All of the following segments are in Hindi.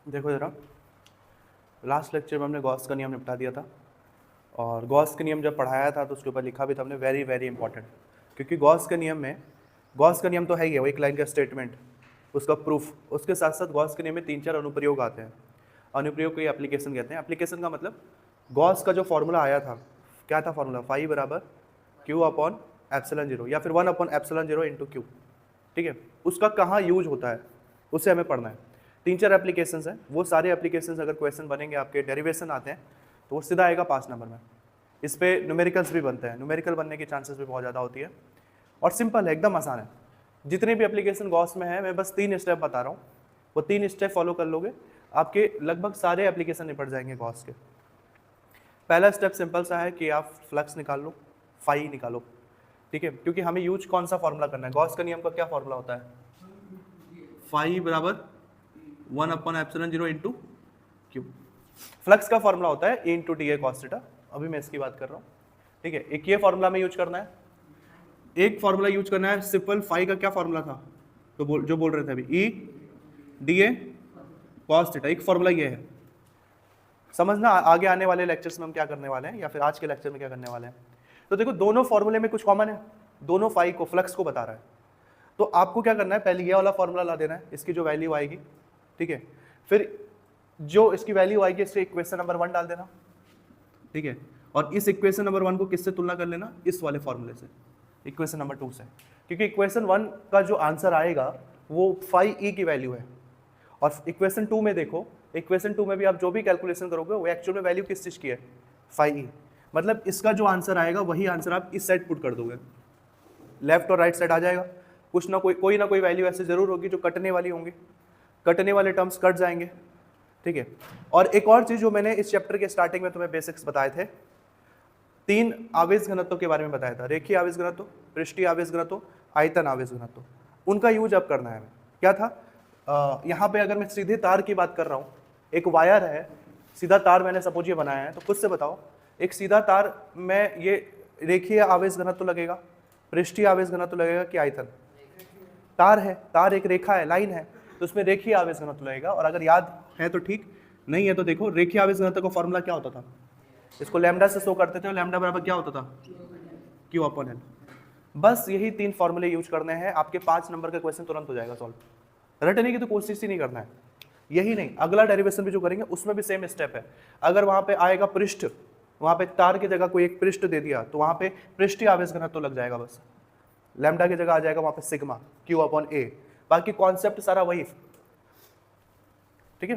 देखो ज़रा, लास्ट लेक्चर में हमने गॉस का नियम निपटा दिया था, और गॉस के नियम जब पढ़ाया था तो उसके ऊपर लिखा भी था हमने वेरी वेरी इंपॉर्टेंट, क्योंकि गॉस के नियम में, गॉस का नियम तो है ही है, वो एक लाइन का स्टेटमेंट, उसका प्रूफ, उसके साथ साथ गॉस के नियम में 3-4 अनुप्रयोग आते हैं। अनुप्रयोग को ये एप्लीकेशन कहते हैं। एप्लीकेशन का मतलब गॉस का जो फॉर्मूला आया था, क्या था फॉर्मूला, फाई बराबर क्यू अपॉन एप्सिलॉन जीरो, या फिर 1 upon epsilon zero into Q, ठीक है, उसका कहाँ यूज होता है उसे हमें पढ़ना है। 3-4 एप्लीकेशंस हैं, वो सारे एप्लीकेशंस अगर क्वेश्चन बनेंगे, आपके डेरिवेशन आते हैं, तो वो सीधा आएगा 5 नंबर में। इस पे न्यूमेरिकल्स भी बनते हैं, न्यूमेरिकल बनने की चांसेस भी बहुत ज़्यादा होती है, और सिंपल है, एकदम आसान है। जितने भी एप्लीकेशन गॉस में है, मैं बस 3 स्टेप बता रहा हूँ, वो 3 स्टेप फॉलो कर लोगे, आपके लगभग सारे एप्लीकेशन निपट जाएंगे गॉस के। पहला स्टेप सिंपल सा है कि आप फ्लक्स निकाल लो, फाई निकालो, ठीक है, क्योंकि हमें यूज कौन सा फॉर्मूला करना है। गॉस का नियम का क्या फॉर्मूला होता है, फाई बराबर 1 upon epsilon zero into q. Flux का फॉर्मूला होता है E into d A cos theta, अभी मैं इसकी बात कर रहा हूँ, ठीक है। एक ये फॉर्मूला में यूज करना है, एक फॉर्मूला यूज करना है सिंपल, फाई का क्या फॉर्मूला था, तो जो बोल रहे थे अभी, E D A cos theta, एक फॉर्मूला ये है। समझना आगे आने वाले लेक्चर्स में हम क्या करने वाले हैं, या फिर आज के लेक्चर में क्या करने वाले हैं। तो देखो, दोनों फॉर्मूले में कुछ कॉमन है, दोनों फाई को, फ्लक्स को बता रहा है। तो आपको क्या करना है, पहले ये वाला फॉर्मूला ला देना है, इसकी जो वैल्यू आएगी, ठीक है, फिर जो इसकी वैल्यू आएगी इससे इक्वेशन नंबर 1 डाल देना, ठीक है, और इस इक्वेशन नंबर 1 को किससे तुलना कर लेना, इस वाले फॉर्मूले से, इक्वेशन नंबर 2 से, क्योंकि इक्वेशन 1 का जो आंसर आएगा वो फाई ई की वैल्यू है, और इक्वेशन 2 में देखो, इक्वेशन 2 में भी आप जो भी कैलकुलेशन करोगे वो एक्चुअल में वैल्यू किस चीज़ की है, फाई ई, मतलब इसका जो आंसर आएगा वही आंसर आप इस साइड पुट कर दोगे, लेफ्ट और राइट साइड आ जाएगा। कुछ ना कोई ना कोई वैल्यू ऐसे जरूर होगी जो कटने वाली होंगी, कटने वाले टर्म्स कट जाएंगे, ठीक है। और एक और चीज जो मैंने इस चैप्टर के स्टार्टिंग में तुम्हें बेसिक्स बताए थे, 3 आवेश घनत्व के बारे में बताया था, रेखीय आवेश घनत्व, पृष्ठीय आवेश घनत्व, आयतन आवेश घनत्व, उनका यूज अब करना है हमें। क्या था, यहाँ पे अगर मैं सीधे तार की बात कर रहा हूँ, एक वायर है, सीधा तार मैंने सपोज ये बनाया है, तो खुद से बताओ, एक सीधा तार में ये रेखीय आवेश घनत्व लगेगा, पृष्ठीय आवेश घनत्व लगेगा कि आयतन, तार है, तार एक रेखा है, लाइन है, तो उसमें रेखीय आवेश घनत्व लगेगा। और अगर याद है तो ठीक, नहीं है तो देखो, रेखीय आवेश घनत्व का फॉर्मूला क्या होता था, इसको लैम्डा से शो करते थे, और लैम्डा बराबर क्या होता था, क्यू अपॉन एल। बस यही 3 फॉर्मूले यूज करने हैं, आपके 5 नंबर का क्वेश्चन तुरंत हो जाएगा सॉल्व, रटने की तो कोशिश ही नहीं करना है। यही नहीं, अगला डेरिवेशन भी जो करेंगे उसमें भी सेम स्टेप है। अगर वहां पे आएगा पृष्ठ, वहां पे तार की जगह कोई एक पृष्ठ दे दिया, तो वहां पे पृष्ठीय आवेश घनत्व लग जाएगा, बस लैम्डा की जगह आ जाएगा वहां पे सिग्मा क्यू अपॉन ए, बाकी कॉन्सेप्ट सारा वही, ठीक है।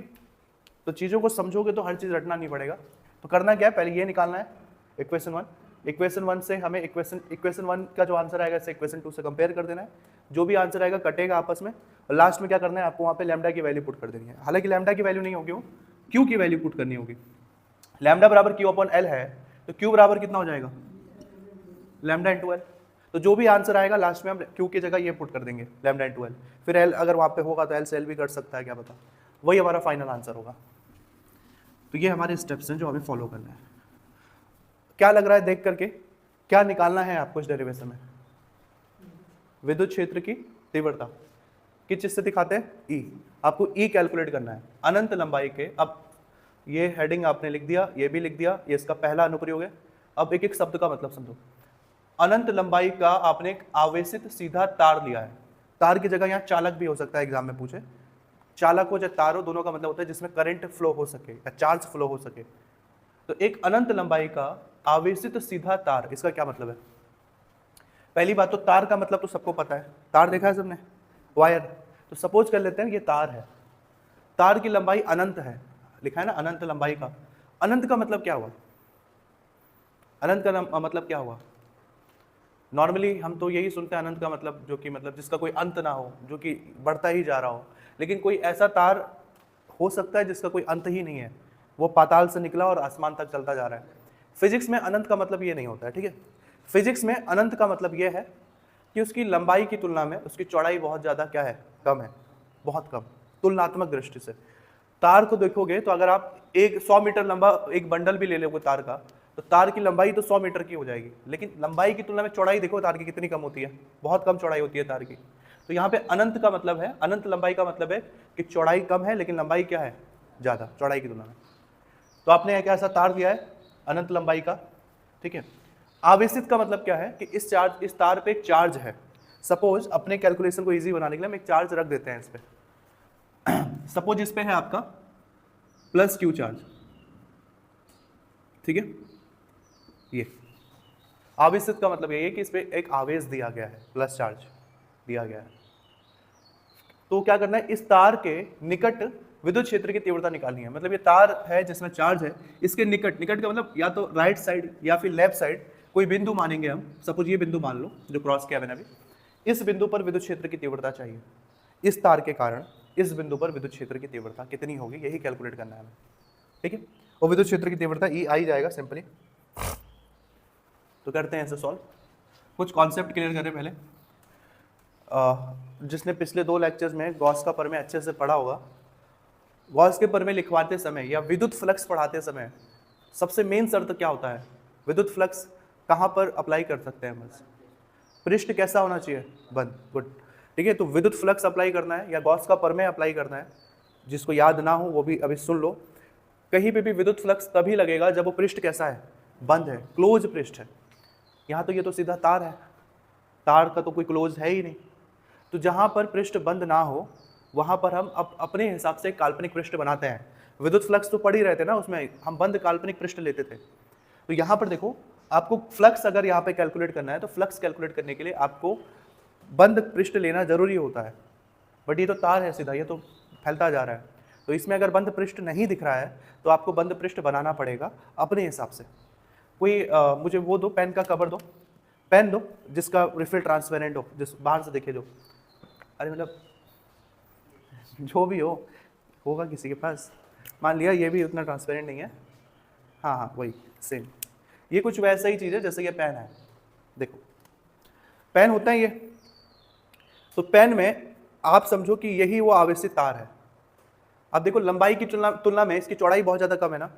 तो चीजों को समझोगे तो हर चीज रटना नहीं पड़ेगा। तो करना क्या है, पहले ये निकालना है इक्वेशन 1, इक्वेशन 1 से हमें इक्वेशन 1 का जो आंसर आएगा इसे इक्वेशन 2 से कंपेयर कर देना है, जो भी आंसर आएगा कटेगा आपस में, और लास्ट में क्या करना है, आपको वहां पे लैम्डा की वैल्यू पुट कर देनी है। हालांकि लैम्डा की वैल्यू नहीं होगी, वो क्यू की वैल्यू पुट करनी होगी। लैम्डा बराबर क्यू अपॉन एल है, तो क्यू बराबर कितना हो जाएगा, लैम्डा इंटू एल। तो जो भी आंसर आएगा लास्ट में हम क्यू की जगह ये पुट कर देंगे, लैम्डा इंटू एल, फिर एल अगर वहाँ पे होगा तो एल से एल भी कर सकता है, क्या पता, वही हमारा फाइनल आंसर होगा। तो ये हमारे स्टेप्स हैं जो हमें फॉलो करना है। क्या लग रहा है देख करके, क्या निकालना है आपको इस डेरिवेशन में, विद्युत क्षेत्र की तीव्रता किस चीज से दिखाते हैं, ई, आपको ई कैलकुलेट करना है अनंत लंबाई के। अब ये हेडिंग आपने लिख दिया, ये भी लिख दिया, ये इसका पहला अनुप्रयोग है। अब एक एक शब्द का मतलब समझो। अनंत लंबाई का आपने एक आवेशित सीधा तार लिया है, तार की जगह यहाँ चालक भी हो सकता है, एग्जाम में पूछे, चालक हो या तार हो, दोनों का मतलब होता है जिसमें करंट फ्लो हो सके या चार्ज फ्लो हो सके। तो एक अनंत लंबाई का आवेशित सीधा तार, इसका क्या मतलब है, पहली बात तो तार का मतलब तो सबको पता है, तार देखा है सबने, वायर। तो सपोज कर लेते हैं ये तार है, तार की लंबाई अनंत है, लिखा है ना अनंत लंबाई का। अनंत का मतलब क्या हुआ, अनंत का मतलब क्या हुआ, नॉर्मली हम तो यही सुनते हैं अनंत का मतलब, जो कि मतलब जिसका कोई अंत ना हो, जो कि बढ़ता ही जा रहा हो। लेकिन कोई ऐसा तार हो सकता है जिसका कोई अंत ही नहीं है, वो पाताल से निकला और आसमान तक चलता जा रहा है। फिजिक्स में अनंत का मतलब ये नहीं होता है, ठीक है। फिजिक्स में अनंत का मतलब ये है कि उसकी लंबाई की तुलना में उसकी चौड़ाई बहुत ज़्यादा क्या है, कम है, बहुत कम, तुलनात्मक दृष्टि से। तार को देखोगे तो अगर आप एक 100 मीटर लंबा एक बंडल भी ले लोगे तार का, तो तार की लंबाई तो 100 मीटर की हो जाएगी, लेकिन लंबाई की तुलना में चौड़ाई देखो तार की कितनी कम होती है, बहुत कम चौड़ाई होती है तार की। तो यहाँ पे अनंत का मतलब है, अनंत लंबाई का मतलब है कि चौड़ाई कम है लेकिन लंबाई क्या है, ज़्यादा चौड़ाई की तुलना में। तो आपने एक ऐसा तार दिया है अनंत लंबाई का, ठीक है। आवेशित का मतलब क्या है कि इस तार पे एक चार्ज है। सपोज अपने कैलकुलेशन को इजी बनाने के लिए हम एक चार्ज रख देते हैं इस पे। सपोज इस पे है आपका प्लस क्यू चार्ज, ठीक है। ये आवेशित का मतलब ये है कि इस पे एक आवेश दिया गया है, प्लस चार्ज दिया गया है। तो क्या करना है, इस तार के निकट विद्युत क्षेत्र की तीव्रता निकालनी है। मतलब ये तार है जिसमें चार्ज है, इसके निकट, निकट का मतलब या तो राइट साइड या फिर लेफ्ट साइड कोई बिंदु मानेंगे हम। सपोज ये बिंदु मान लो जो क्रॉस किया मैंने अभी, इस बिंदु पर विद्युत क्षेत्र की तीव्रता चाहिए। इस तार के कारण इस बिंदु पर विद्युत क्षेत्र की तीव्रता कितनी होगी, यही कैलकुलेट करना है हमें, ठीक है। और विद्युत क्षेत्र की तीव्रता ई आई जाएगा सिंपली। तो करते हैं इसे सॉल्व। कुछ कॉन्सेप्ट क्लियर करें पहले। जिसने पिछले 2 लेक्चर्स में गॉस का प्रमेय अच्छे से पढ़ा होगा, गॉस के प्रमेय लिखवाते समय या विद्युत फ्लक्स पढ़ाते समय सबसे मेन शर्त क्या होता है, विद्युत फ्लक्स कहाँ पर अप्लाई कर सकते हैं, बस पृष्ठ कैसा होना चाहिए, बंद, गुड, ठीक है। तो विद्युत फ्लक्स अप्लाई करना है या गॉस का प्रमेय अप्लाई करना है, जिसको याद ना हो वो भी अभी सुन लो। कहीं पे भी विद्युत फ्लक्स तभी लगेगा जब वो पृष्ठ कैसा है, बंद है, क्लोज पृष्ठ है। यहाँ तो ये तो सीधा तार है, तार का तो कोई क्लोज है ही नहीं। तो जहाँ पर पृष्ठ बंद ना हो वहाँ पर हम अपने हिसाब से काल्पनिक पृष्ठ बनाते हैं। विद्युत फ्लक्स तो पड़ ही रहते ना, उसमें हम बंद काल्पनिक पृष्ठ लेते थे। तो यहाँ पर देखो, आपको फ्लक्स अगर यहाँ पे कैलकुलेट करना है तो फ्लक्स कैलकुलेट करने के लिए आपको बंद पृष्ठ लेना जरूरी होता है। बट ये तो तार है सीधा, ये तो फैलता जा रहा है। तो इसमें अगर बंद पृष्ठ नहीं दिख रहा है तो आपको बंद पृष्ठ बनाना पड़ेगा अपने हिसाब से। कोई मुझे वो दो, पेन का कवर दो, पेन दो जिसका रिफिल ट्रांसपेरेंट हो, जिस बाहर से देखे जो, अरे मतलब जो भी हो, होगा किसी के पास। मान लिया ये भी उतना ट्रांसपेरेंट नहीं है, हाँ हाँ वही सेम। ये कुछ वैसा ही चीज़ है जैसे ये पेन है। देखो पेन होता है ये, तो पेन में आप समझो कि यही वो आवेशित तार है। अब देखो लंबाई की तुलना में इसकी चौड़ाई बहुत ज़्यादा कम है ना,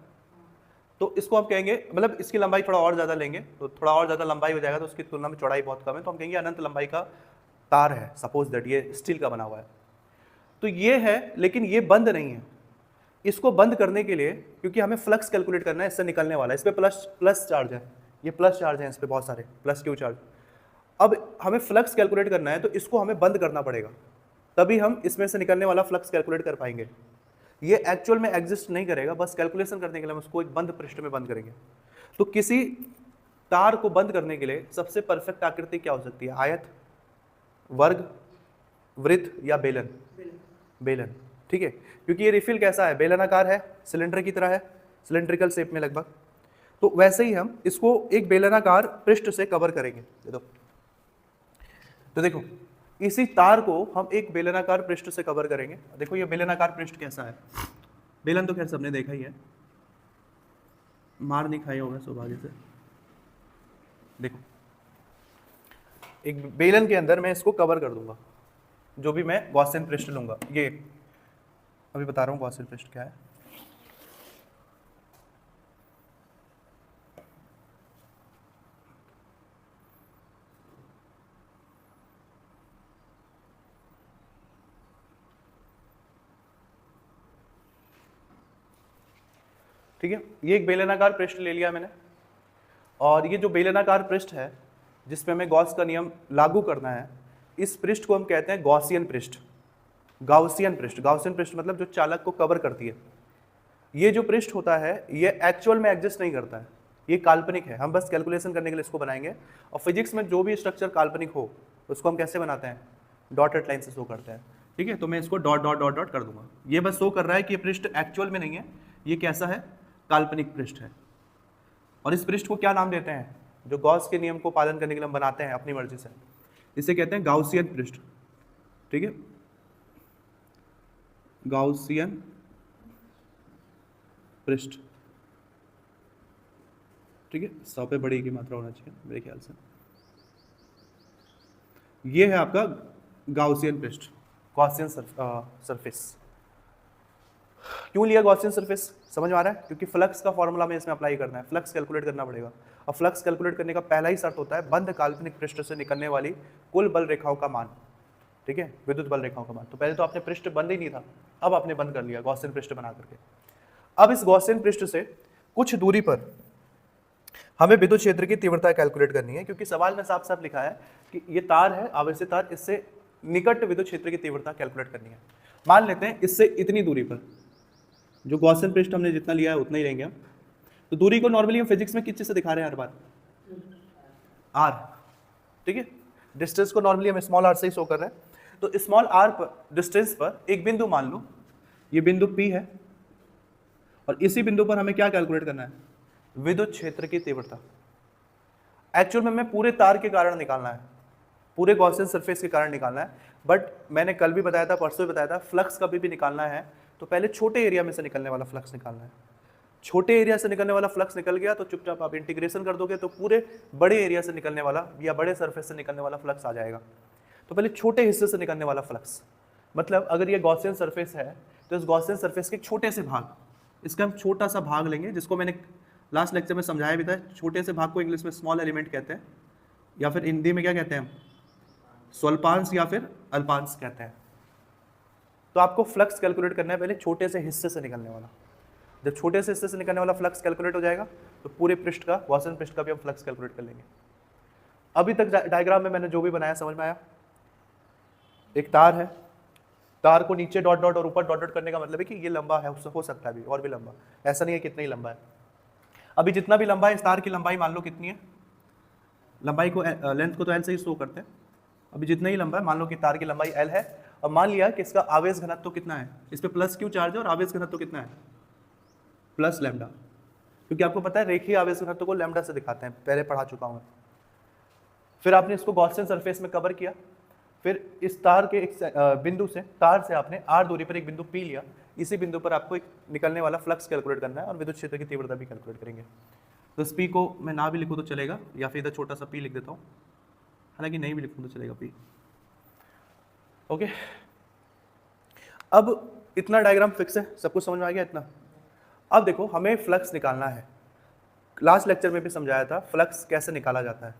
तो इसको हम कहेंगे, मतलब इसकी लंबाई थोड़ा और ज़्यादा लेंगे तो थोड़ा और ज़्यादा लंबाई हो जाएगा, तो उसकी तुलना में चौड़ाई बहुत कम है, तो हम कहेंगे अनंत लंबाई का तार है। सपोज दैट ये स्टील का बना हुआ है, तो ये है, लेकिन ये बंद नहीं है। इसको बंद करने के लिए, क्योंकि हमें फ्लक्स कैलकुलेट करना है, इससे निकलने वाला है, इस पर प्लस चार्ज है, ये प्लस चार्ज है इस पर बहुत सारे, प्लस क्यू चार्ज। अब हमें फ्लक्स कैलकुलेट करना है तो इसको हमें बंद करना पड़ेगा, तभी हम इसमें से निकलने वाला फ्लक्स कैलकुलेट कर पाएंगे। ये एक्चुअल में एग्जिस्ट नहीं करेगा, बस कैलकुलेशन करने के लिए हम उसको एक बंद पृष्ठ में बंद करेंगे। तो किसी तार को बंद करने के लिए सबसे परफेक्ट आकृति क्या हो सकती है, आयत, वर्ग, वृत्त या बेलन। बेलन, ठीक है, क्योंकि ये रिफिल कैसा है, बेलनाकार है, सिलेंडर की तरह है, सिलेंड्रिकल शेप में लगभग। तो वैसे ही हम इसको एक बेलनाकार पृष्ठ से कवर करेंगे। तो देखो इसी तार को हम एक बेलनाकार पृष्ठ से कवर करेंगे। देखो ये बेलनाकार पृष्ठ कैसा है, बेलन तो खैर सबने देखा ही है, मार नहीं खाया होगा सौभाग्य से। देखो एक बेलन के अंदर मैं इसको कवर कर दूंगा, जो भी मैं गॉसियन पृष्ठ लूंगा। ये अभी बता रहा हूँ गॉसियन पृष्ठ क्या है। ठीक है, ये एक बेलनाकार पृष्ठ ले लिया मैंने, और ये जो बेलनाकार पृष्ठ है जिसपे हमें गॉस का नियम लागू करना है, इस पृष्ठ को हम कहते हैं गॉसियन पृष्ठ। गाउसियन पृष्ठ, गाउसियन पृष्ठ मतलब जो चालक को कवर करती है। ये जो पृष्ठ होता है ये एक्चुअल में एग्जिस्ट नहीं करता है, ये काल्पनिक है, हम बस कैलकुलेशन करने के लिए इसको बनाएंगे। और फिजिक्स में जो भी स्ट्रक्चर काल्पनिक हो उसको हम कैसे बनाते हैं, डॉटेड लाइन से शो करते हैं। ठीक है, तो मैं इसको डॉट डॉट डॉट डॉट कर दूंगा। ये बस शो कर रहा है कि ये पृष्ठ एक्चुअल में नहीं है, ये कैसा है, काल्पनिक पृष्ठ है। और इस पृष्ठ को क्या नाम देते हैं, जो गॉस के नियम को पालन करने के लिए हम बनाते हैं अपनी मर्जी से, इसे कहते हैं गाउसियन पृष्ठ। ठीक है, गाउसियन पृष्ठ। ठीक है, 100 पे बड़ी की मात्रा होना चाहिए मेरे ख्याल से। ये है आपका गाउसियन पृष्ठ, गॉसियन सरफेस। क्यों लिया गॉसियन सरफेस, समझ में आ रहा है, क्योंकि फ्लक्स का फॉर्मूला में इसमें अप्लाई करना है, फ्लक्स कैलकुलेट करना पड़ेगा। और फ्लक्स कैलकुलेट करने का पहला ही शर्त होता है बंद काल्पनिक पृष्ठ से निकलने वाली कुल बल रेखाओं का मान। ठीक है, विद्युत बल रेखाओं का मान। तो पहले तो आपने पृष्ठ बंद ही नहीं था, अब आपने बंद कर लिया गॉसियन पृष्ठ बना करके। अब इस गॉसियन पृष्ठ से कुछ दूरी पर हमें विद्युत क्षेत्र की तीव्रता कैलकुलेट करनी है, क्योंकि सवाल में साफ साफ लिखा है कि ये तार है, आवेशित तार, इससे निकट विद्युत क्षेत्र की तीव्रता कैलकुलेट करनी है। मान लेते हैं इससे इतनी दूरी पर, जो गॉसियन पृष्ठ हमने जितना लिया है उतना ही लेंगे हम। तो दूरी को नॉर्मली हम फिजिक्स में किस चीज से दिखा रहे हैं हर बार? आर, ठीक है। डिस्टेंस को नॉर्मली हम स्मॉल आर से ही शो कर रहे हैं। तो स्मॉल आर पर डिस्टेंस पर एक बिंदु मान लो, ये बिंदु P है, और इसी बिंदु पर हमें क्या कैलकुलेट करना है? विद्युत क्षेत्र की तीव्रता। एक्चुअल में हमें पूरे तार के कारण निकालना है, पूरे गॉसियन सरफेस के कारण निकालना है, बट मैंने कल भी बताया था, परसों भी बताया था, फ्लक्स कभी भी निकालना है तो पहले छोटे एरिया में से निकलने वाला फ्लक्स निकालना है। छोटे एरिया से निकलने वाला फ्लक्स निकल गया तो चुपचाप आप इंटीग्रेशन कर दोगे तो पूरे बड़े एरिया से निकलने वाला या बड़े सरफेस से निकलने वाला फ्लक्स आ जाएगा। तो पहले छोटे हिस्से से निकलने वाला फ्लक्स, मतलब अगर ये गॉसियन सरफेस है तो इस गॉसियन सरफेस के एक छोटे से भाग, इसका हम छोटा सा भाग लेंगे, जिसको मैंने लास्ट लेक्चर में समझाया भी था। छोटे से भाग को इंग्लिश में स्मॉल एलिमेंट कहते हैं, या फिर हिंदी में क्या कहते हैं हम? स्वल्पांश या फिर अल्पांश कहते हैं। तो आपको फ्लक्स कैलकुलेट करना है पहले छोटे से हिस्से से निकलने वाला। जब छोटे से हिस्से से निकलने वाला फ्लक्स कैलकुलेट हो जाएगा तो पूरे पृष्ठ का, गॉसियन पृष्ठ का भी हम फ्लक्स कैलकुलेट कर लेंगे। अभी तक डायग्राम में मैंने जो भी बनाया समझ में आया? एक तार है, तार को नीचे डॉट डॉट और ऊपर डॉट डॉट करने का मतलब है कि ये लंबा है, हो सकता है भी और भी लंबा, ऐसा नहीं है कितना ही लंबा है। अभी जितना भी लंबा है, इस तार की लंबाई मान लो कितनी है? लंबाई को, लेंथ को तो एल से ही शो करते हैं। अभी जितना ही लंबा है, मान लो कि तार की लंबाई एल है, अब मान लिया कि इसका आवेश घनत्व तो कितना है, इस पे प्लस क्यू चार्ज है और आवेश घनत्व तो कितना है? प्लस लैम्डा, क्योंकि आपको पता है रेखीय आवेश घनत्व को लैम्डा से दिखाते हैं, पहले पढ़ा चुका हूँ। फिर आपने इसको गॉसियन सरफेस में कवर किया, फिर इस तार के एक बिंदु से, तार से आपने आर दूरी पर एक बिंदु P लिया, इसी बिंदु पर आपको एक निकलने वाला फ्लक्स कैलकुलेट करना है और विद्युत क्षेत्र की तीव्रता भी कैलकुलेट करेंगे। तो इस P को मैं ना भी लिखूँ तो चलेगा, या फिर इधर छोटा सा P लिख देता हूँ, हालांकि नहीं भी लिखूँ तो चलेगा P। ओके, अब इतना डायग्राम फिक्स है, सब कुछ समझ में आ गया इतना। अब देखो हमें फ्लक्स निकालना है, लास्ट लेक्चर में भी समझाया था फ्लक्स कैसे निकाला जाता है।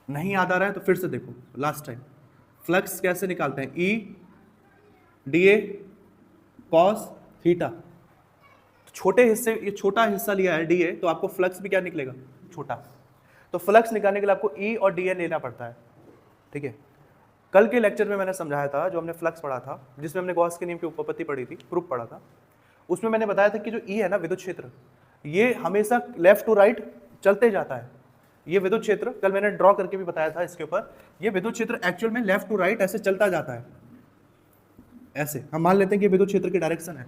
नहीं याद आ रहा है तो फिर से देखो लास्ट टाइम फ्लक्स कैसे निकालते हैं, E D A cos theta. छोटे हिस्से, ये छोटा हिस्सा लिया है डी ए, तो आपको फ्लक्स भी क्या निकलेगा? छोटा। तो फ्लक्स निकालने के लिए आपको ई और डी ए लेना पड़ता है, ठीक है। कल के लेक्चर में मैंने समझाया था, जो हमने फ्लक्स पढ़ा था, जिसमें हमने गॉस के नियम की उपपत्ति पढ़ी थी, प्रूफ पढ़ा था, उसमें मैंने बताया था कि जो ई है ना विद्युत क्षेत्र, ये हमेशा लेफ्ट टू राइट चलते जाता है। ये विद्युत क्षेत्र कल मैंने ड्रॉ करके भी बताया था इसके ऊपर, ये विद्युत क्षेत्र एक्चुअल में लेफ्ट टू राइट ऐसे चलता जाता है, ऐसे हम मान लेते हैं कि विद्युत क्षेत्र की डायरेक्शन है,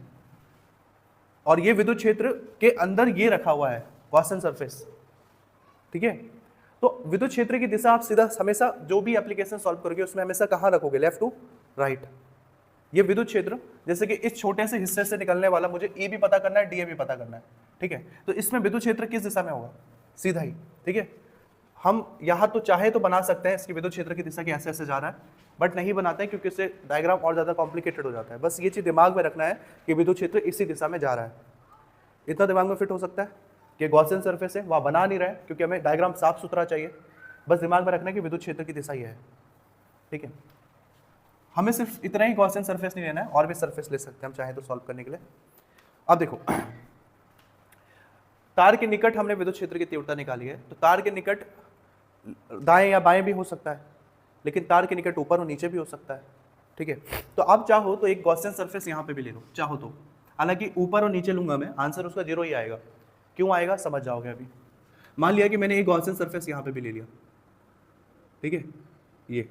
और ये विद्युत क्षेत्र के अंदर ये रखा हुआ है गॉसियन सरफेस, ठीक है। तो विद्युत क्षेत्र की दिशा आप सीधा हमेशा जो भी एप्लीकेशन सॉल्व करोगे उसमें हमेशा कहाँ रखोगे? Left to right. ये विद्युत क्षेत्र, जैसे कि इस छोटे से हिस्से से निकलने वाला मुझे ई भी पता करना है, डी ए भी पता करना है, ठीक है। तो इसमें विद्युत क्षेत्र किस दिशा में होगा? सीधा ही, ठीक है। हम यहाँ तो चाहे तो बना सकते हैं इसकी विद्युत क्षेत्र की दिशा की ऐसे ऐसे जा रहा है, बट नहीं बनाते हैं क्योंकि इससे डायग्राम और ज़्यादा कॉम्प्लिकेटेड हो जाता है। बस ये चीज़ दिमाग में रखना है कि विद्युत क्षेत्र इसी दिशा में जा रहा है, इतना दिमाग में फिट हो सकता है कि गॉसियन सरफेस है, वहाँ बना नहीं रहा है क्योंकि हमें डायग्राम साफ सुथरा चाहिए। बस दिमाग में रखना है कि विद्युत क्षेत्र की दिशा ये है, ठीक है। हमें सिर्फ इतना ही गॉसियन सरफेस नहीं लेना है, और भी सरफेस ले सकते हैं हम चाहे तो सॉल्व करने के लिए। अब देखो तार के निकट हमने विद्युत क्षेत्र की तीव्रता निकाली है, तो तार के निकट दाएं या बाएं भी हो सकता है, लेकिन तार के निकट ऊपर और नीचे भी हो सकता है, ठीक है। तो आप चाहो तो एक गॉसियन सरफेस यहाँ पे भी ले लो, चाहो तो, हालांकि ऊपर और नीचे लूंगा मैं, आंसर उसका 0 ही आएगा। क्यों आएगा समझ जाओगे अभी। मान लिया कि मैंने एक गॉसियन सरफेस यहाँ पे भी ले लिया, ठीक है, ये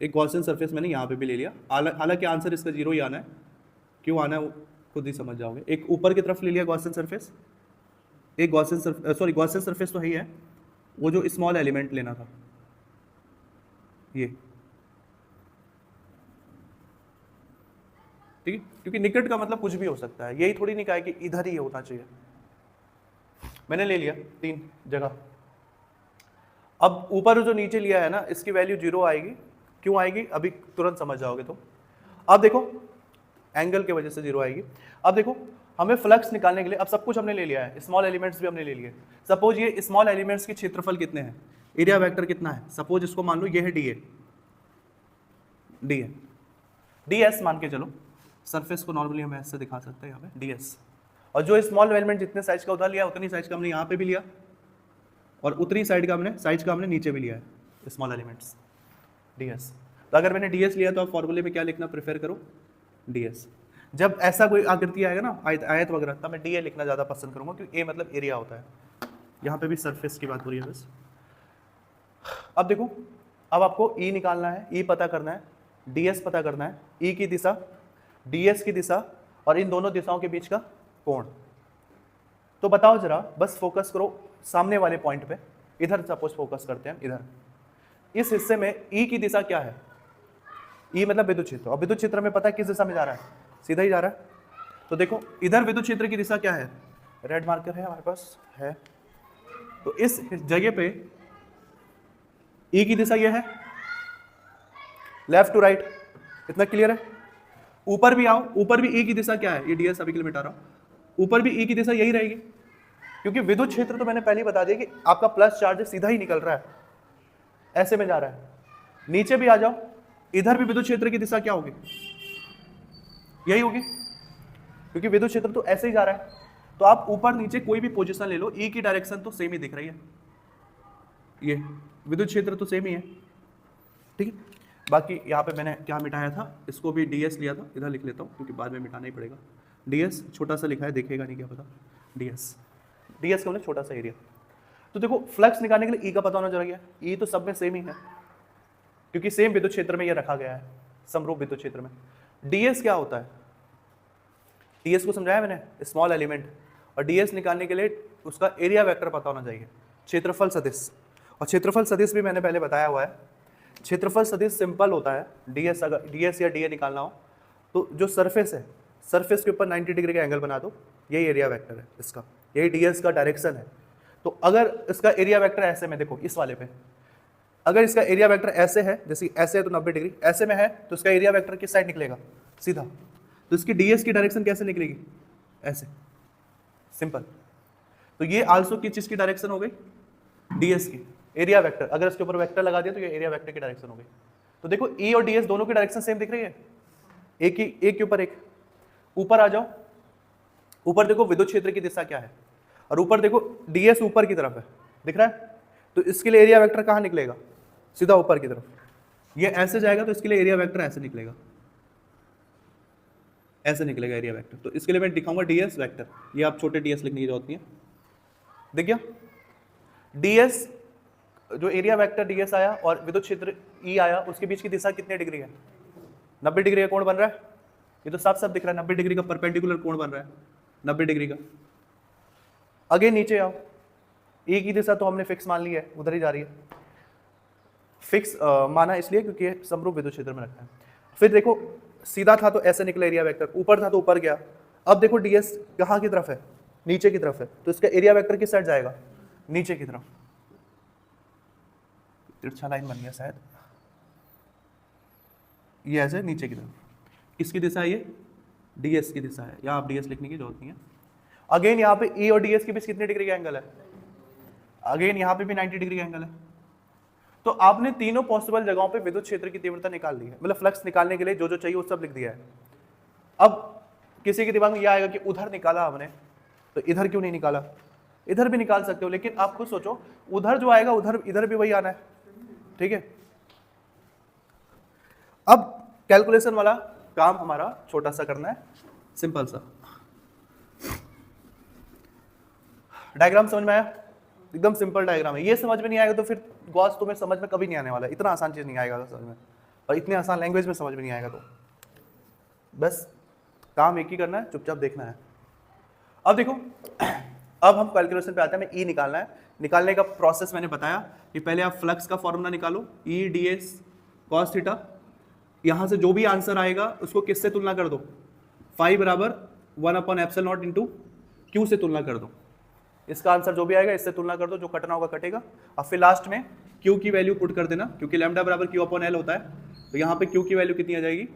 एक गॉसियन सरफेस मैंने यहाँ पे भी ले लिया, हालांकि आंसर इसका 0 ही आना है। क्यों आना है वो खुद ही समझ जाओगे। एक ऊपर की तरफ ले लिया गॉसियन सरफेस, एक गॉसियन सरफेस तो ही है, वो जो स्मॉल एलिमेंट लेना था ये, ठीक है, क्योंकि निकट का मतलब कुछ भी हो सकता है, यही थोड़ी नहीं कहा कि इधर ही होना चाहिए। मैंने ले लिया 3 जगह। अब ऊपर जो नीचे लिया है ना, इसकी वैल्यू 0 आएगी। क्यों आएगी अभी तुरंत समझ जाओगे। तो अब देखो एंगल की वजह से 0 आएगी। अब देखो हमें फ्लक्स निकालने के लिए, अब सब कुछ हमने ले लिया है, स्मॉल एलिमेंट्स भी हमने ले लिए। सपोज ये स्मॉल एलिमेंट्स के क्षेत्रफल कितने हैं, एरिया वेक्टर कितना है, सपोज इसको मान लो ये है डी ए, डी है, डी एस मान के चलो, सरफेस को नॉर्मली हम ऐसे दिखा सकते हैं यहाँ पे डी एस। और जो स्मॉल एलिमेंट जितने साइज का उधर लिया उतनी साइज का हमने यहाँ पे भी लिया, और उतनी साइज का हमने नीचे भी लिया है स्मॉल एलिमेंट्स, डी एस। तो अगर मैंने डी एस लिया तो आप फॉर्मूले में क्या लिखना प्रेफर करो, डी एस। जब ऐसा कोई आकृति आएगा ना आयत वगैरह, तब मैं डी ए लिखना ज़्यादा पसंद करूँगा, क्योंकि ए मतलब एरिया होता है। यहाँ पे भी सरफेस की बात हो रही है बस। अब देखो, अब आपको ई निकालना है, ई पता करना है, डी एस पता करना है, ई की दिशा, डी एस की दिशा, और इन दोनों दिशाओं के बीच का कोण। तो बताओ जरा, बस फोकस करो सामने वाले पॉइंट पे, इधर सपोज फोकस करते हैं, इधर इस हिस्से में ई की दिशा क्या है, ई मतलब विद्युत क्षेत्र, और विद्युत क्षेत्र में पता है किस दिशा में जा रहा है, सीधा ही जा रहा है। तो देखो इधर विद्युत क्षेत्र की दिशा क्या है, रेड मार्कर है हमारे पास है, तो इस जगह पे ई की दिशा ये है, लेफ्ट टू राइट, इतना क्लियर है। ऊपर भी आओ, ऊपर भी ई की दिशा क्या है, ये डी एस अभी के लिए मिटा रहा हूं, ऊपर भी ई की दिशा यही रहेगी, क्योंकि विद्युत क्षेत्र तो मैंने पहले ही बता दिया कि आपका प्लस चार्ज सीधा ही निकल रहा है, ऐसे में जा रहा है। नीचे भी आ जाओ, इधर भी विद्युत क्षेत्र की दिशा क्या होगी, यही होगी, क्योंकि विद्युत क्षेत्र तो ऐसे ही जा रहा है। तो आप ऊपर नीचे कोई भी पोजीशन ले लो, ई की डायरेक्शन तो सेम ही दिख रही है, ये विद्युत क्षेत्र तो सेम ही है, ठीक है। बाकी यहाँ पे मैंने क्या मिटाया था, इसको भी डी एस लिया था, इधर लिख लेता हूँ क्योंकि बाद में मिटाना ही पड़ेगा। डी एस छोटा सा लिखा है, देखेगा नहीं क्या पता, डी एस का मतलब छोटा सा एरिया। तो देखो फ्लक्स निकालने के लिए ई का पता होना चाहिए, ई तो सब में सेम ही है, क्योंकि सेम विद्युत क्षेत्र में ये रखा गया है, समरूप विद्युत क्षेत्र में। डीएस क्या होता है, डीएस को समझाया मैंने, स्मॉल एलिमेंट, और डीएस निकालने के लिए उसका एरिया वेक्टर पता होना चाहिए, क्षेत्रफल सदिश। और क्षेत्रफल सदिश भी मैंने पहले बताया हुआ है, क्षेत्रफल सदिश सिंपल होता है। डीएस अगर डीएस या डीए निकालना हो तो जो सरफेस है, सरफेस के ऊपर 90 डिग्री का एंगल बना दो, यही एरिया वेक्टर है इसका, यही डीएस का डायरेक्शन है। तो अगर इसका एरिया वेक्टर ऐसे में, देखो इस वाले पे, अगर इसका एरिया वेक्टर ऐसे है, जैसे ऐसे है तो 90 डिग्री, ऐसे में है तो इसका एरिया वेक्टर किस साइड निकलेगा, सीधा। तो इसकी डीएस की डायरेक्शन कैसे निकलेगी, ऐसे, सिंपल। तो ये आल्सो किस चीज की डायरेक्शन हो गई, डीएस की, एरिया वेक्टर। अगर इसके ऊपर वेक्टर लगा दिया तो ये एरिया वेक्टर की डायरेक्शन हो गई। तो देखो ई और डीएस दोनों की डायरेक्शन सेम दिख रही है, एक के ऊपर एक। ऊपर आ जाओ, ऊपर देखो विद्युत क्षेत्र की दिशा क्या है, और ऊपर देखो डीएस ऊपर की तरफ है, दिख रहा है। तो इसके लिए एरिया वेक्टर कहाँ निकलेगा, सीधा ऊपर की तरफ। ये ऐसे जाएगा तो इसके लिए एरिया वेक्टर ऐसे निकलेगा, ऐसे निकलेगा एरिया वेक्टर। तो इसके लिए मैं दिखाऊंगा डीएस वेक्टर, ये आप छोटे डीएस लिखने की जरूरत नहीं है। देख गया, डीएस जो एरिया वेक्टर डीएस आया और विद्युत क्षेत्र ई आया, उसके बीच की दिशा कितने डिग्री है, 90 डिग्री का कोण बन रहा है। ये तो साफ साफ दिख रहा है, 90 डिग्री का परपेंडिकुलर कोण बन रहा है, 90 डिग्री का। आगे नीचे आओ, ई की दिशा तो हमने फिक्स मान ली है, उधर ही जा रही है। फिक्स माना इसलिए क्योंकि समरूप विद्युत क्षेत्र में रखा है। फिर देखो सीधा था तो ऐसे निकला एरिया वेक्टर, ऊपर था तो ऊपर गया। अब देखो डीएस कहाँ की तरफ है, नीचे की तरफ है, तो इसका एरिया वेक्टर किस साइड जाएगा, नीचे की तरफ। तिरछा लाइन बन गया शायद, ये ऐसे नीचे की तरफ। किसकी दिशा है ये, डीएस की दिशा है, यहाँ आप डीएस लिखने की जरूरत नहीं है। अगेन यहाँ पे ई और डीएस के बीच कितने डिग्री का एंगल है, अगेन यहाँ पे भी 90 डिग्री का एंगल है। तो आपने तीनों पॉसिबल जगहों पे विद्युत क्षेत्र की तीव्रता निकाल ली है, मतलब फ्लक्स निकालने के लिए जो जो चाहिए वो सब लिख दिया है। अब किसी के दिमाग में यह आएगा कि उधर निकाला हमने तो इधर क्यों नहीं निकाला, इधर भी निकाल सकते हो, लेकिन आप खुद सोचो उधर जो आएगा उधर इधर भी वही आना है, ठीक है। अब कैलकुलेशन वाला काम हमारा छोटा सा करना है, सिंपल सा। डायग्राम समझ में आया, एकदम सिंपल डायग्राम है। ये समझ में नहीं आएगा तो फिर गॉस तुम्हें समझ में कभी नहीं आने वाला, इतना आसान चीज नहीं आएगा समझ में, और इतने आसान लैंग्वेज में समझ में नहीं आएगा। तो बस काम एक ही करना है, चुपचाप देखना है। अब देखो, अब हम कैलकुलेशन पे आते हैं। हमें ई निकालना है, निकालने का प्रोसेस मैंने बताया कि पहले आप फ्लक्स का फॉर्मूला निकालो, E D S cos theta. यहाँ से जो भी आंसर आएगा उसको किससे तुलना कर दो, फाई बराबर 1/ε0 इंटू क्यू से तुलना कर दो। इसका आंसर जो भी आएगा इससे तुलना कर दो, जो कटना होगा कटेगा। और फिर लास्ट में क्यू की वैल्यू पुट कर देना, क्योंकि लैम्डा बराबर क्यू अपॉन एल होता है। तो यहाँ पे क्यू की वैल्यू कितनी आ जाएगी,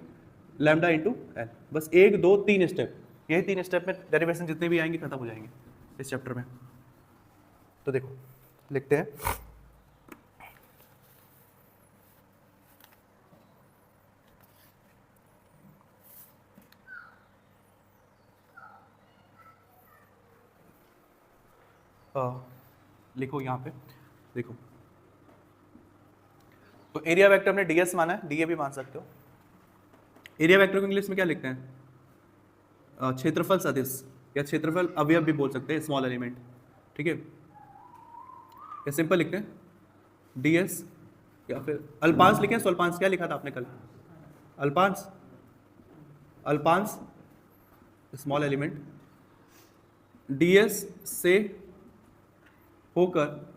लैम्डा इंटू एल। बस 1 2 3 स्टेप, यही 3 स्टेप में डेरिवेशन जितने भी आएंगे खत्म हो जाएंगे इस चैप्टर में। तो देखो लिखते हैं, लिखो यहाँ पे, देखो तो एरिया वेक्टर हमने ds माना है, dA भी मान सकते हो। एरिया वेक्टर को इंग्लिश में क्या लिखते हैं? क्षेत्रफल सदिश या क्षेत्रफल अवयव भी बोल सकते हैं, स्मॉल एलिमेंट, ठीक है। या सिंपल लिखते हैं ds, या फिर अल्पांश लिखें। स्वल्पांश क्या लिखा था आपने कल? अल्पांश, अल्पांश स्मॉल एलिमेंट ds से होकर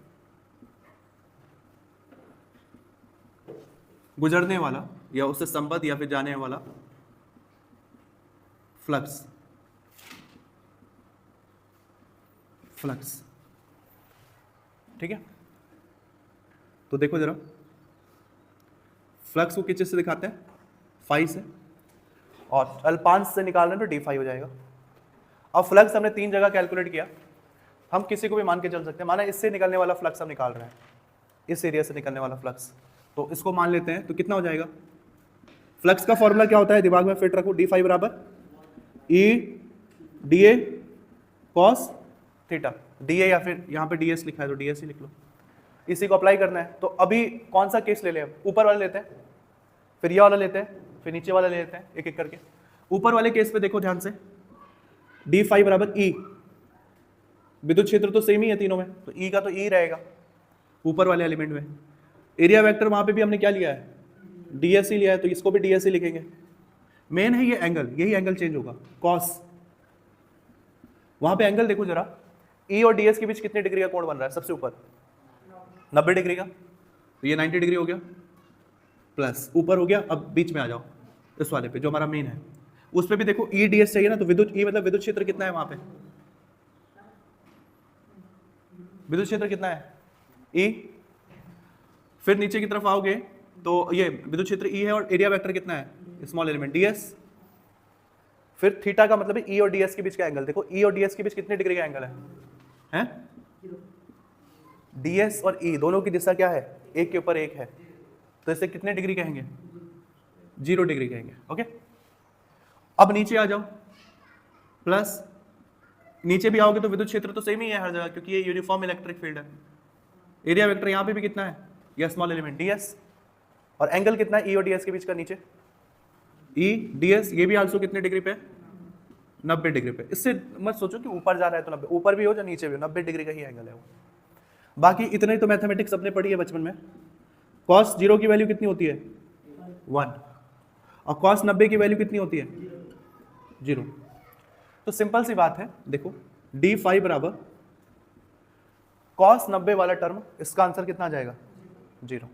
गुजरने वाला या उससे संबद्ध या फिर जाने वाला फ्लक्स, फ्लक्स, ठीक है। तो देखो जरा, फ्लक्स को किस चीज से दिखाते हैं? फाई से, और अल्पांश से निकाल रहे हैं तो d फाई हो जाएगा। अब फ्लक्स हमने 3 जगह कैलकुलेट किया, हम किसी को भी मान के चल सकते हैं। माना इससे निकलने वाला फ्लक्स हम निकाल रहे हैं, इस एरिया से निकलने वाला फ्लक्स, तो इसको मान लेते हैं। तो कितना हो जाएगा? फ्लक्स का फॉर्मूला क्या होता है? दिमाग में फिट रखो, d फाई बराबर E dA cos theta, dA या फिर यहाँ पे ds लिखा है तो ds ही लिख लो। इसी को अप्लाई करना है। तो अभी कौन सा केस ले लें? ऊपर वाला लेते हैं, फिर ये वाला लेते हैं, फिर नीचे वाला ले लेते हैं, एक एक करके। ऊपर वाले केस पे देखो ध्यान से, d फाई बराबर E, विद्युत क्षेत्र तो सेम ही है तीनों में, तो E का तो E रहेगा ऊपर वाले एलिमेंट में। एरिया वेक्टर वहां पे भी हमने क्या लिया है? ds ही लिया है, तो इसको भी ds ही लिखेंगे। मेन है ये एंगल, यही एंगल चेंज होगा, cos। वहां पे एंगल देखो जरा, E और ds के बीच कितने डिग्री का कोण बन रहा है? सबसे ऊपर 90 डिग्री का, तो ये 90 डिग्री हो गया, प्लस ऊपर हो गया। अब बीच में आ जाओ इस वाले पे जो हमारा मेन है, उस पे भी देखो E ds चाहिए ना, तो विद्युत E मतलब विद्युत क्षेत्र कितना है वहां पे? विद्युत क्षेत्र कितना है? E। फिर नीचे की तरफ आओगे तो ये विद्युत क्षेत्र E है, और एरिया वेक्टर कितना है? Small element ds। फिर थीटा का मतलब है E और ds के बीच का एंगल। देखो E और ds के बीच कितने डिग्री का एंगल है? हैं? ds और E दोनों की दिशा क्या है? एक के ऊपर एक है, तो इसे कितने डिग्री कहेंगे? 0 डिग्री कहेंगे। ओके, अब नीचे आ जाओ, प्लस नीचे भी आओगे तो विद्युत क्षेत्र तो सेम ही है हर जगह, क्योंकि ये यूनिफॉर्म इलेक्ट्रिक फील्ड है। एरिया वेक्टर यहाँ पे भी कितना है? यह स्मॉल एलिमेंट ds, और एंगल कितना है E और ds के बीच का नीचे? E ds, ये भी आल्सो कितने डिग्री पे? 90 डिग्री पे। इससे मत सोचो कि ऊपर जा रहा है तो 90, ऊपर भी हो या नीचे भी हो, 90 डिग्री का ही एंगल है वो। बाकी इतना ही तो मैथमेटिक्स सबने पढ़ी है बचपन में। cos 0 की वैल्यू कितनी होती है? 1, और cos 90 की वैल्यू कितनी होती है? 0। तो सिंपल सी बात है, देखो d फाई बराबर cos 90 वाला टर्म, इसका आंसर कितना आ जाएगा? 0,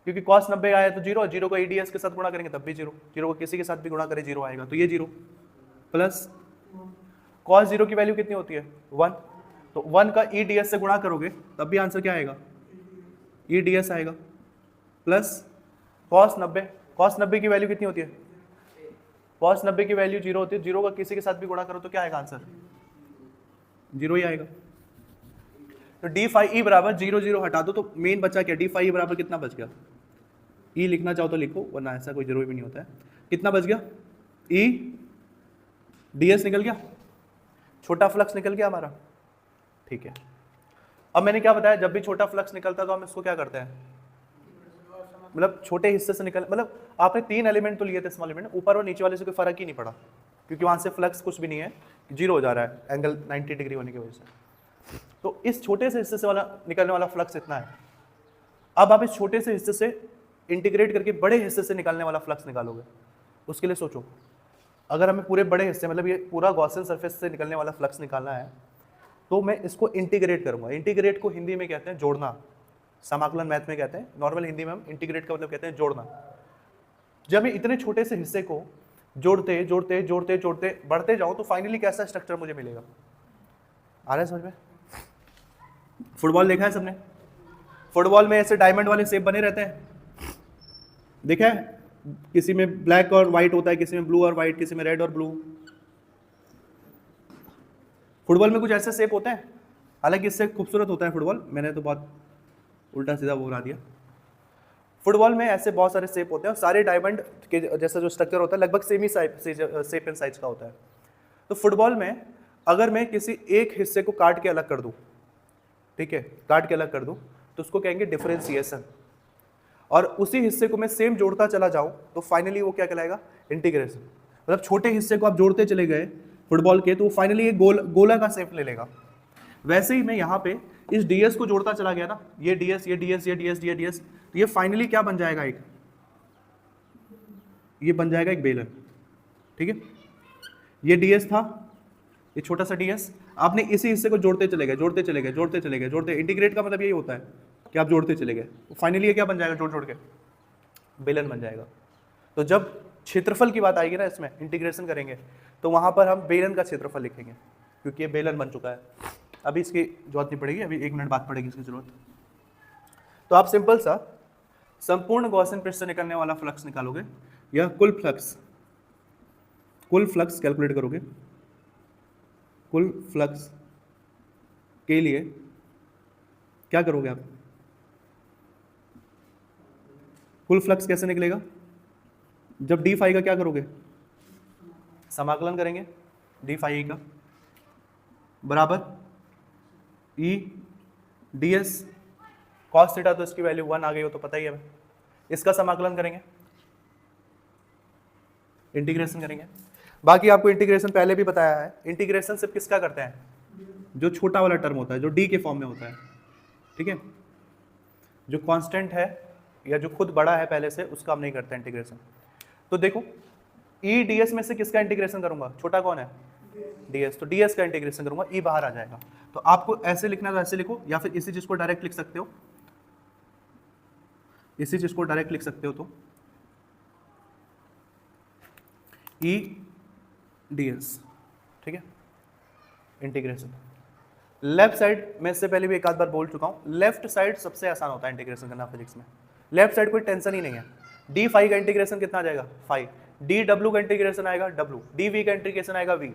क्योंकि cos 90 आया तो 0, 0 को ds के साथ गुणा करेंगे तब भी 0, 0 को किसी के साथ भी गुणा करें 0 आएगा, तो ये 0, प्लस cos 0 की वैल्यू कितनी होती है? 1, तो 1 का e ds से गुणा करोगे तब भी आंसर क्या आएगा? e ds आएगा, प्लस cos 90 की वैल्यू कितनी होती है? cos 90 की वैल्यू 0 होती है, 0 का किसी के साथ भी गुणा करो तो क्या आएगा आंसर? 0 ही आएगा। तो d फाई e बराबर 0 0 हटा दो, तो मेन बचा क्या? d फाई e बराबर कितना बच गया? e लिखना चाहो तो लिखो, वरना ऐसा कोई जरूरी भी नहीं होता है। कितना बच गया? e ds निकल गया, छोटा फ्लक्स निकल गया हमारा, ठीक है। अब मैंने क्या बताया, जब भी छोटा फ्लक्स निकलता है तो हम इसको क्या करते हैं? मतलब छोटे हिस्से से निकल, मतलब आपने 3 एलिमेंट तो लिए थे स्मॉल एलिमेंट, ऊपर और नीचे वाले से कोई फर्क ही नहीं पड़ा, क्योंकि वहां से फ्लक्स कुछ भी नहीं है, 0 हो जा रहा है एंगल 90 डिग्री होने की वजह से। तो इस छोटे से हिस्से से वाला निकलने वाला फ्लक्स इतना है। अब आप इस छोटे से हिस्से से इंटीग्रेट करके बड़े हिस्से से निकलने वाला फ्लक्स निकालोगे। उसके लिए सोचो, अगर हमें पूरे बड़े हिस्से, मतलब ये पूरा गॉसियन सरफेस से निकलने वाला फ्लक्स निकालना है, तो मैं इसको इंटीग्रेट करूंगा। इंटीग्रेट को हिंदी में कहते हैं जोड़ना, समाकलन मैथ में कहते हैं, नॉर्मल हिंदी में हम इंटीग्रेट का मतलब कहते हैं जोड़ना। जब मैं इतने छोटे से हिस्से को जोड़ते जोड़ते जोड़ते जोड़ते बढ़ते जाऊं तो फाइनली कैसा स्ट्रक्चर मुझे मिलेगा? आ रहा है समझ में? फुटबॉल देखा है सबने? फुटबॉल में ऐसे डायमंड वाले शेप बने रहते हैं, देखा है? किसी में ब्लैक और व्हाइट होता है, किसी में ब्लू और व्हाइट, किसी में रेड और ब्लू। फुटबॉल में कुछ ऐसे शेप होते हैं, हालांकि इससे खूबसूरत होता है फुटबॉल, मैंने तो बहुत उल्टा सीधा वो बना दिया। फुटबॉल में ऐसे बहुत सारे शेप होते हैं, और सारे डायमंड के जैसा जो स्ट्रक्चर होता है लगभग same he shape and size का होता है। तो फुटबॉल में अगर मैं किसी एक हिस्से को काट के अलग कर दूं, ठीक है, काट के अलग कर दूं तो उसको कहेंगे डिफरेंशिएशन, और उसी हिस्से को मैं सेम जोड़ता चला जाऊं तो फाइनली वो क्या कहलाएगा, इंटीग्रेशन। मतलब छोटे हिस्से को आप जोड़ते चले गए फुटबॉल के तो फाइनली ये गोला का शेप ले लेगा। वैसे ही मैं यहाँ पे इस ds को जोड़ता चला गया ना, ये ds ये ds ये ds ये ds, तो ये फाइनली क्या बन जाएगा, एक ये बन जाएगा एक बेलन। ठीक है, ये ds था, ये छोटा सा ds, आपने इसी हिस्से को जोड़ते चले गए जोड़ते चले गए जोड़ते चले गए जोड़ते, इंटीग्रेट का मतलब यही होता है कि आप जोड़ते चले गए, फाइनली ये क्या बन जाएगा, जोड़ जोड़ के बेलन बन जाएगा। तो जब क्षेत्रफल की बात आएगी ना, इसमें इंटीग्रेशन करेंगे तो वहां पर हम बेलन का क्षेत्रफल लिखेंगे, क्योंकि ये बेलन बन चुका है। अभी इसकी जरूरत नहीं पड़ेगी, अभी 1 मिनट बाद पड़ेगी इसकी जरूरत। तो आप सिंपल सा संपूर्ण गॉसियन पृष्ठ से निकलने वाला फ्लक्स निकालोगे, या कुल फ्लक्स कैलकुलेट करोगे। कुल फ्लक्स के लिए क्या करोगे आप, कुल फ्लक्स कैसे निकलेगा, जब डी फाई का क्या करोगे, समाकलन करेंगे डी फाई का बराबर E D S cos theta, तो इसकी वैल्यू 1 आ गई हो तो पता ही है हमें। इसका समाकलन करेंगे, इंटीग्रेशन करेंगे। बाकी आपको इंटीग्रेशन पहले भी बताया है, इंटीग्रेशन सिर्फ किसका करते हैं, जो छोटा वाला टर्म होता है, जो डी के फॉर्म में होता है। ठीक है, जो कांस्टेंट है या जो खुद बड़ा है पहले से, उसका हम नहीं करते इंटीग्रेशन। तो देखो ई डी एस में से किसका इंटीग्रेशन करूंगा, छोटा कौन है, ds, तो ds का इंटीग्रेशन करूंगा, e बाहर आ जाएगा। तो आपको ऐसे लिखना तो ऐसे लिखो, या फिर इसी चीज को डायरेक्ट लिख सकते हो, इसी चीज को डायरेक्ट लिख सकते हो। तो e ds, ठीक है, इंटीग्रेशन। लेफ्ट साइड में इससे पहले भी एक आध बार बोल चुका हूं, लेफ्ट साइड सबसे आसान होता है इंटीग्रेशन करना फिजिक्स में। लेफ्ट साइड कोई टेंशन ही नहीं है। डी फाई का इंटीग्रेशन कितना आ जाएगा, फाई, डी डब्ल्यू का इंटीग्रेशन आएगा डब्ल्यू, डी वी का इंटीग्रेशन आएगा वी।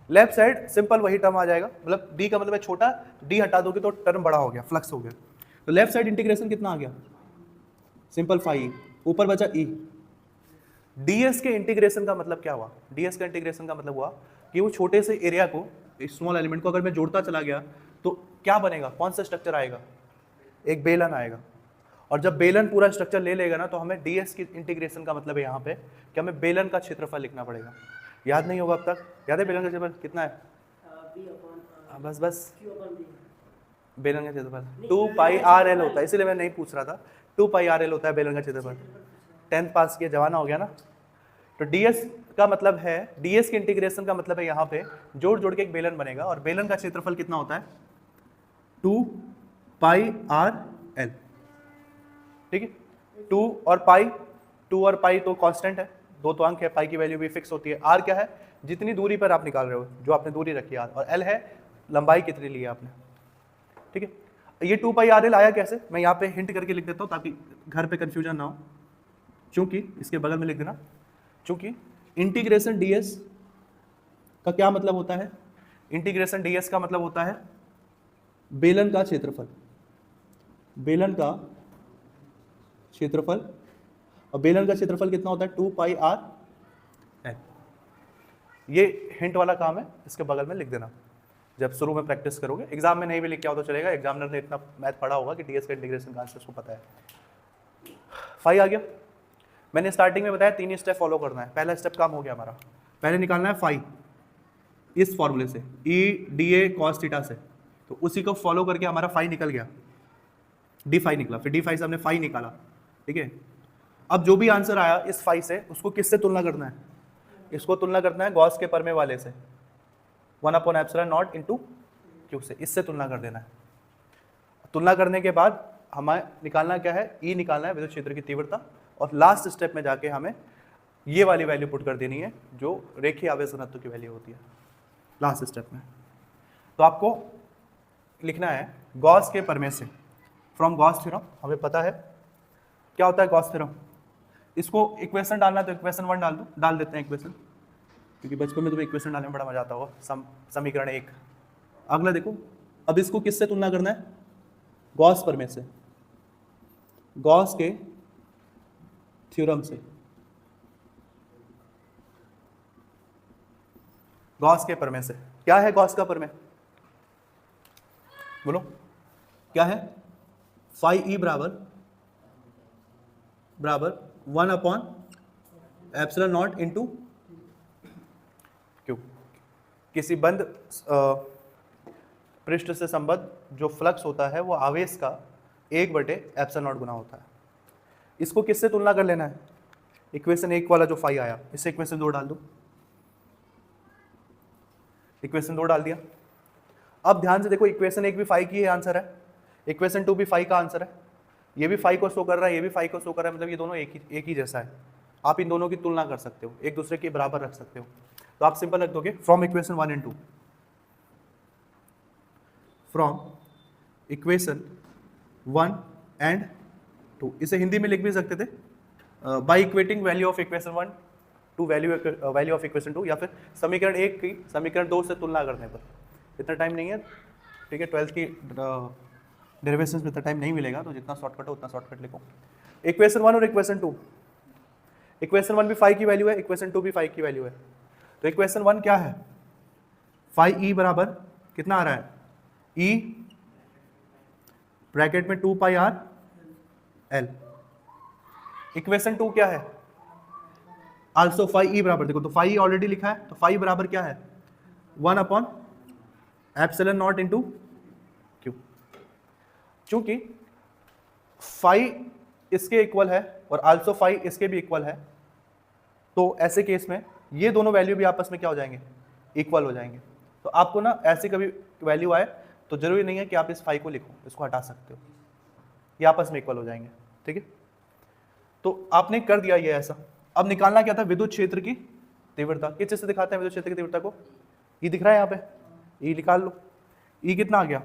लेफ्ट साइड सिंपल वही टर्म आ जाएगा, मतलब डी का मतलब है छोटा, डी हटा दोगे तो टर्म बड़ा हो गया, फ्लक्स हो गया। तो लेफ्ट साइड इंटीग्रेशन कितना आ गया, सिंपल फाई, ऊपर बचा ई। डीएस के इंटीग्रेशन का मतलब क्या हुआ, डीएस का इंटीग्रेशन का मतलब हुआ कि वो छोटे से एरिया को, स्मॉल एलिमेंट को अगर मैं जोड़ता चला गया तो क्या बनेगा, कौन सा स्ट्रक्चर आएगा, एक बेलन आएगा। और जब बेलन पूरा स्ट्रक्चर ले लेगा ना, तो हमें डीएस की इंटीग्रेशन का मतलब है यहाँ पे कि हमें बेलन का क्षेत्रफल लिखना पड़ेगा। याद नहीं होगा अब तक, याद है बेलन का क्षेत्रफल कितना है, बस बेलन का क्षेत्रफल 2 पाई आर एल होता है, इसीलिए मैं नहीं पूछ रहा था, 2 पाई आर एल होता है बेलन का क्षेत्रफल। 10th पास किया, जवाना हो गया ना। तो डीएस का मतलब है, डीएस के इंटीग्रेशन का मतलब है यहाँ पे जोड़ जोड़ के एक बेलन बनेगा, और बेलन का क्षेत्रफल कितना होता है, 2 पाई आर एल। ठीक है, 2 और पाई तो कांस्टेंट है, 2 तो अंक है, पाई की वैल्यू भी फिक्स होती है। आर क्या है, जितनी दूरी पर आप निकाल रहे हो, जो आपने दूरी रखी है आर, और एल है लंबाई कितनी ली है आपने। ठीक है, ये 2 पाई आर एल आया कैसे, मैं यहाँ पे हिंट करके लिख देता हूँ ताकि घर पे कंफ्यूजन ना हो। चूंकि इसके बगल में लिख देना, चूंकि इंटीग्रेशन डीएस का क्या मतलब होता है, इंटीग्रेशन डीएस का मतलब होता है बेलन का क्षेत्रफल, बेलन का क्षेत्रफल, और बेलन का क्षेत्रफल कितना होता है, 2 पाई आर एल। ये हिंट वाला काम है, इसके बगल में लिख देना जब शुरू में प्रैक्टिस करोगे। एग्जाम में नहीं भी लिख के आओ तो चलेगा, एग्जामिनर ने इतना मैथ पढ़ा होगा कि डीएस का इंटीग्रेशन का आंसर उसको पता है। फाई आ गया, मैंने स्टार्टिंग में बताया 3 स्टेप फॉलो करना है। पहला स्टेप काम हो गया हमारा, पहले निकालना है फाई इस फॉर्मूले से, E D A cos theta से, तो उसी को फॉलो करके हमारा फाई निकल गया, डी फाई निकला, फिर डी फाई से हमने फाई निकाला। ठीक है, अब जो भी आंसर आया इस फाई से, उसको किससे तुलना करना है, इसको तुलना करना है गॉस के परमे वाले से, 1/ε0 इंटू क्यू से, इससे तुलना कर देना है। तुलना करने के बाद हमें निकालना क्या है, ई निकालना है, विद्युत क्षेत्र की तीव्रता, और लास्ट स्टेप में जाके हमें ये वाली वैल्यू पुट कर देनी है जो रेखीय आवेश घनत्व की वैल्यू होती है लास्ट स्टेप में। तो आपको लिखना है गॉस के परमे से, फ्रॉम गॉस थ्योरम, हमें पता है क्या होता है गॉस थ्योरम। इसको इक्वेशन डालना है तो इक्वेशन 1 डाल देते हैं इक्वेशन, क्योंकि बचपन में तुम्हें इक्वेशन डालने में बड़ा मजा आता होगा। समीकरण 1। अगला देखो, अब इसको किससे तुलना करना है, गॉस परमे से, गॉस के थ्योरम से, गॉस के परमे से। क्या है गॉस का परमे, बोलो, क्या है, फाई ई बराबर 1 upon epsilon not into Q. किसी बंद पृष्ठ से संबद्ध जो फ्लक्स होता है वो आवेश का 1/एप्सिलॉन नॉट गुना होता है। इसको किससे तुलना कर लेना है, इक्वेशन 1 वाला जो फाई आया, इससे इक्वेशन 2 डाल दो, इक्वेशन 2 डाल दिया। अब ध्यान से देखो, इक्वेशन 1 भी फाई की आंसर है, इक्वेशन 2 भी फाई का आंसर है, ये भी फाई को शो कर रहा है, ये भी फाई को शो कर रहा है, मतलब ये दोनों एक ही जैसा है। आप इन दोनों की तुलना कर सकते हो, एक दूसरे के बराबर रख सकते हो। तो आप सिंपल रख दोगे from equation 1 and 2, from equation 1 and 2। इसे हिंदी में लिख भी सकते थे, by equating value of equation 1 to value of equation 2, या फिर समीकरण 1 की समीकरण 2 से तुलना करने पर। इतना टाइम नहीं है, ठीक है, 12th की डेरिवेशंस में इतना टाइम नहीं मिलेगा, तो जितना शॉर्टकट हो उतना शॉर्टकट लिखो। इक्वेशन 1 और इक्वेशन 2, इक्वेशन 1 भी फाई की वैल्यू है, इक्वेशन 2 भी फाई की वैल्यू है। तो इक्वेशन 1 क्या है, फाई ई बराबर कितना आ रहा है, ई ब्रैकेट में 2 पाई आर एल। इक्वेशन 2 क्या है, आल्सो फाई ई बराबर, देखो तो फाई ऑलरेडी लिखा है, तो फाई बराबर क्या है, 1 upon epsilon not into Q. चूंकि फाई इसके इक्वल है और आल्सो फाई इसके भी इक्वल है, तो ऐसे केस में ये दोनों वैल्यू भी आपस में क्या हो जाएंगे, इक्वल हो जाएंगे। तो आपको ना ऐसी कभी वैल्यू आए तो जरूरी नहीं है कि आप इस फाई को लिखो, इसको हटा सकते हो, ये आपस में इक्वल हो जाएंगे, ठीक है। तो आपने कर दिया ये ऐसा। अब निकालना क्या था, विद्युत क्षेत्र की तीव्रता। किस चीज से दिखाते हैं विद्युत क्षेत्र की तीव्रता को, ये दिख रहा है यहाँ पे, ई निकाल लो। ई कितना आ गया,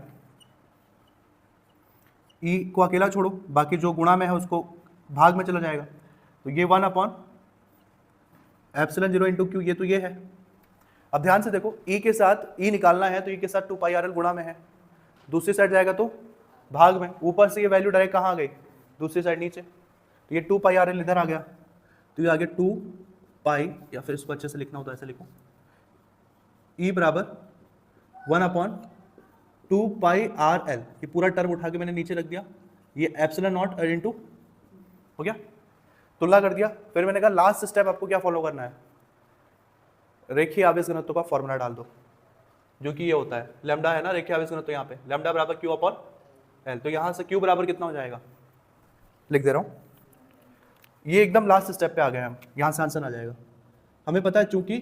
ई को अकेला छोड़ो, बाकी जो गुणा में है उसको भाग में चला जाएगा, तो ये 1 अपॉन एप्सिलॉन 0 इंटू क्यू, ये तो ये है। अब ध्यान से देखो, ई के साथ ई निकालना है तो ई के साथ 2 पाई आर एल गुणा में है, दूसरी साइड जाएगा तो भाग में, ऊपर से ये वैल्यू डायरेक्ट कहाँ आ गई, दूसरी साइड नीचे, तो ये 2 पाई आर एल इधर आ गया, तो ये आगे 2 पाई, या फिर इसको अच्छे से लिखना हो तो ऐसे लिखो, ई बराबर 1 अपॉन 2 पाई आर एल, ये पूरा टर्म उठा के मैंने नीचे रख दिया, ये एप्सिलॉन नॉट इनटू हो गया, तुलना कर दिया। फिर मैंने कहा लास्ट स्टेप आपको क्या फॉलो करना है, रेखीय आवेश घनत्व का फॉर्मूला डाल दो, जो कि ये होता है लैम्डा है ना, रेखीय आवेश घनत्व यहाँ पे लैम्डा बराबर क्यू अपॉन एल। तो यहाँ से क्यू बराबर कितना हो जाएगा, लिख दे रहा हूँ, ये एकदम लास्ट स्टेप पे आ गए हम, यहाँ से आंसर आ जाएगा। हमें पता है चूंकि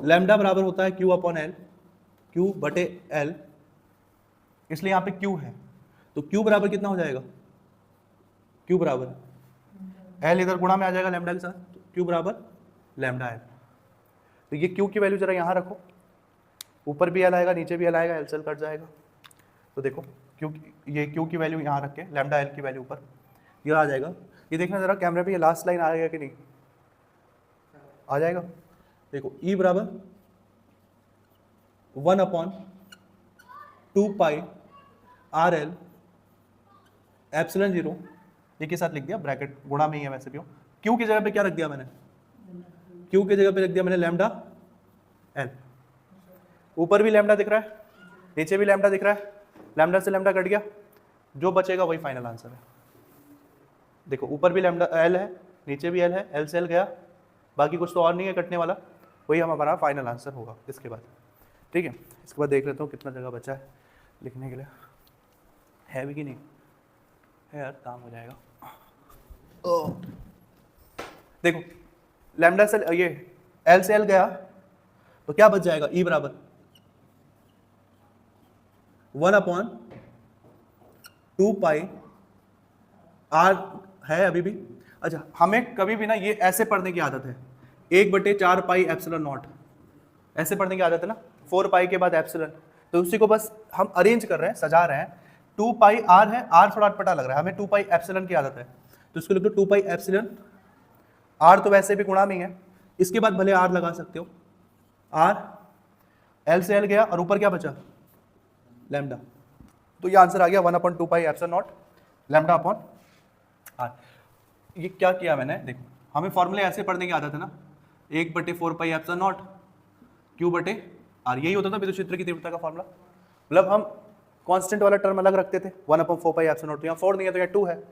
लैम्डा बराबर होता है क्यू अपॉन एल, क्यू बटे एल, इसलिए यहाँ पे क्यू है, तो क्यू बराबर कितना हो जाएगा, क्यू बराबर एल इधर गुणा में आ जाएगा लैम्डा के साथ, तो क्यू बराबर लैम्डा एल। तो ये क्यू की वैल्यू जरा यहाँ रखो, ऊपर भी एल आएगा नीचे भी एल आएगा, एल से एल कट जाएगा, तो देखो क्यू, ये क्यू की वैल्यू यहाँ रख के लैम्डा एल की वैल्यू ऊपर ये आ जाएगा। ये देखना जरा कैमरे पे, ये लास्ट लाइन आएगा कि नहीं, आ जाएगा। देखो ई बराबर 1 अपॉन 2 पाई आर एल एप्सिलॉन 0, ये के साथ लिख दिया, ब्रैकेट गुणा में ही है वैसे भी हो। क्यू की जगह पे क्या रख दिया मैंने, क्यू की जगह पे रख दिया मैंने लैम्डा एल, ऊपर भी लैम्डा दिख रहा है नीचे भी लैम्डा दिख रहा है, लैम्डा से लैम्डा कट गया, जो बचेगा वही फाइनल आंसर है। देखो ऊपर भी लैम्डा एल है नीचे भी एल है, एल से एल गया, बाकी कुछ तो और नहीं है कटने वाला, वही हमारा फाइनल आंसर होगा इसके बाद, ठीक है। इसके बाद देख लेता हूँ कितना जगह बचा है लिखने के लिए, है भी कि नहीं है यार, काम हो जाएगा। देखो लैम्डा से ये एल से एल गया तो क्या बच जाएगा, ई बराबर 1 अपॉन 2 पाई आर है अभी भी। अच्छा, हमें कभी भी ना ये ऐसे पढ़ने की आदत है, 1/4 पाई एप्सिलॉन नॉट, ऐसे पढ़ने की आदत है ना, 4 पाई के बाद एप्सिलॉन, तो उसी को बस हम अरेंज कर रहे हैं, सजा रहे हैं। 2 पाई आर है, आर थोड़ा अटपटा लग रहा है, हमें 2 पाई एप्सिलॉन की आदत है, तो इसको लिख दो 2 पाई एप्सिलॉन, आर तो वैसे भी गुणा में ही है, इसके बाद भले आर लगा सकते हो, आर एल से एल गया और ऊपर क्या बचा लैम्डा, तो ये आंसर आ गया 1 upon 2 pi epsilon naught lambda upon R. ये क्या किया मैंने, देखो हमें फॉर्मूले ऐसे पढ़ने की आदत है ना, 1/4 पाई एप्सिलॉन नॉट क्यू बटे आर, यही होता था विद्युत क्षेत्र की तीव्रता का फॉर्मूला। मतलब हम कांस्टेंट वाला टर्म अलग रखते थे 1/4πε0, तो यहाँ 4 नहीं है तो यहाँ 2 है,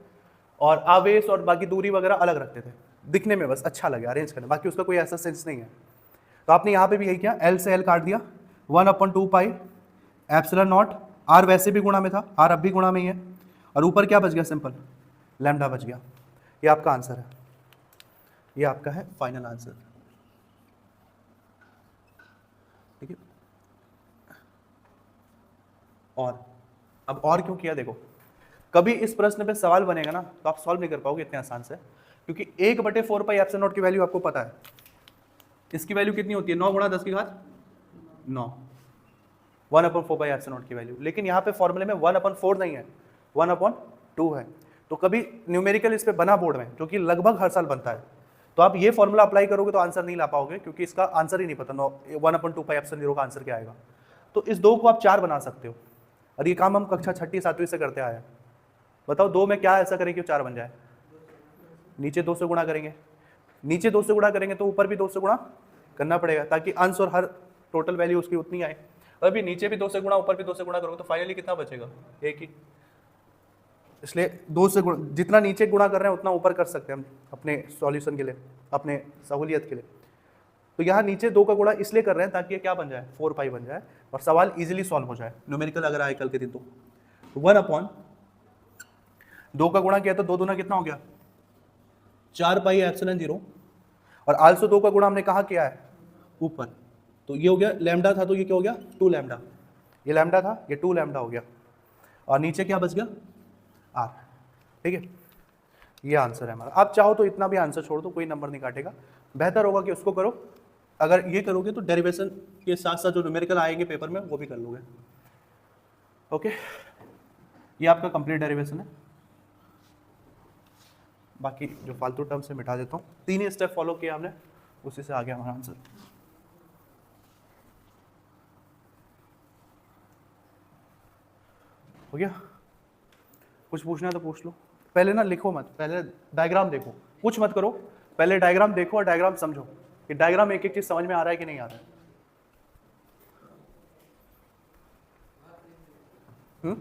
और आवेश और बाकी दूरी वगैरह अलग रखते थे, दिखने में बस अच्छा लगे अरेंज करने, बाकी उसका कोई ऐसा सेंस नहीं है। तो आपने यहाँ पे भी यही किया, L से L काट दिया, 1/2πε0, R वैसे भी गुणा में था, R अब भी गुणा में ही है, और ऊपर क्या बच गया, सिंपल लैम्डा बच गया। ये आपका आंसर है, ये आपका है फाइनल आंसर। ठीक है, और अब और क्यों किया, देखो कभी इस प्रश्न पे सवाल बनेगा ना तो आप सॉल्व नहीं कर पाओगे इतने आसान से, क्योंकि 1/4πε0 की वैल्यू आपको पता है, इसकी वैल्यू कितनी होती है, 9 × 10 की घात 9, 1/4πε0 की वैल्यू, लेकिन यहाँ पे फॉर्मूले में 1/4 नहीं है, 1/2 है। तो कभी न्यूमेरिकल इस पे बना बोर्ड में, जो कि लगभग हर साल बनता है, तो आप ये फॉर्मूला अप्लाई करोगे तो आंसर नहीं ला पाओगे, क्योंकि इसका आंसर ही नहीं पता 1/2πε0 का आंसर क्या आएगा। तो इस 2 को आप 4 बना सकते हो, और ये काम हम कक्षा 6ठी 7वीं से करते आए हैं। बताओ 2 में क्या ऐसा करें कि 4 बन जाए, नीचे 2 से गुणा करेंगे, नीचे 2 से गुणा करेंगे तो ऊपर भी 2 से गुणा करना पड़ेगा, ताकि अंश और हर टोटल वैल्यू उसकी उतनी आए। और अभी नीचे भी 2 से गुणा ऊपर भी 2 से गुणा करोगे तो फाइनली कितना बचेगा, एक ही। इसलिए 2 से गुणा, जितना नीचे गुणा कर रहे हैं उतना ऊपर कर सकते हैं हम अपने सॉल्यूशन के लिए, अपने सहूलियत के लिए। तो यहाँ नीचे 2 का गुणा इसलिए कर रहे हैं ताकि ये क्या बन जाए, 4π बन जाए, और सवाल इजीली सॉल्व हो जाए, न्यूमेरिकल अगर आए कल के दिन तो 1/2 का गुणा किया तो 2 दूना कितना हो गया, 4πε0, और आल्सो 2 का गुणा हमने कहाँ किया है, ऊपर, तो ये हो गया लैम्डा था, तो ये क्या हो गया 2 लैम्डा, ये लैम्डा था, ये 2 लैम्डा हो गया, और नीचे क्या बच गया, R। ठीक है, ये आंसर है हमारा। आप चाहो तो इतना भी आंसर छोड़ दो, कोई नंबर नहीं काटेगा, बेहतर होगा कि उसको करो। अगर ये करोगे तो डेरिवेशन के साथ साथ जो न्यूमेरिकल आएंगे पेपर में वो भी कर लोगे। ओके, ये आपका कंप्लीट डेरिवेशन है, बाकी जो फालतू टर्म से मिटा देता हूँ। 3 ही स्टेप फॉलो किया हमने, उसी से आ गया हमारा आंसर। हो गया, कुछ पूछना है तो पूछ लो। पहले ना लिखो मत, पहले डायग्राम देखो, कुछ मत करो, पहले डायग्राम देखो और डायग्राम समझो कि डायग्राम एक एक चीज समझ में आ रहा है कि नहीं आ रहा है।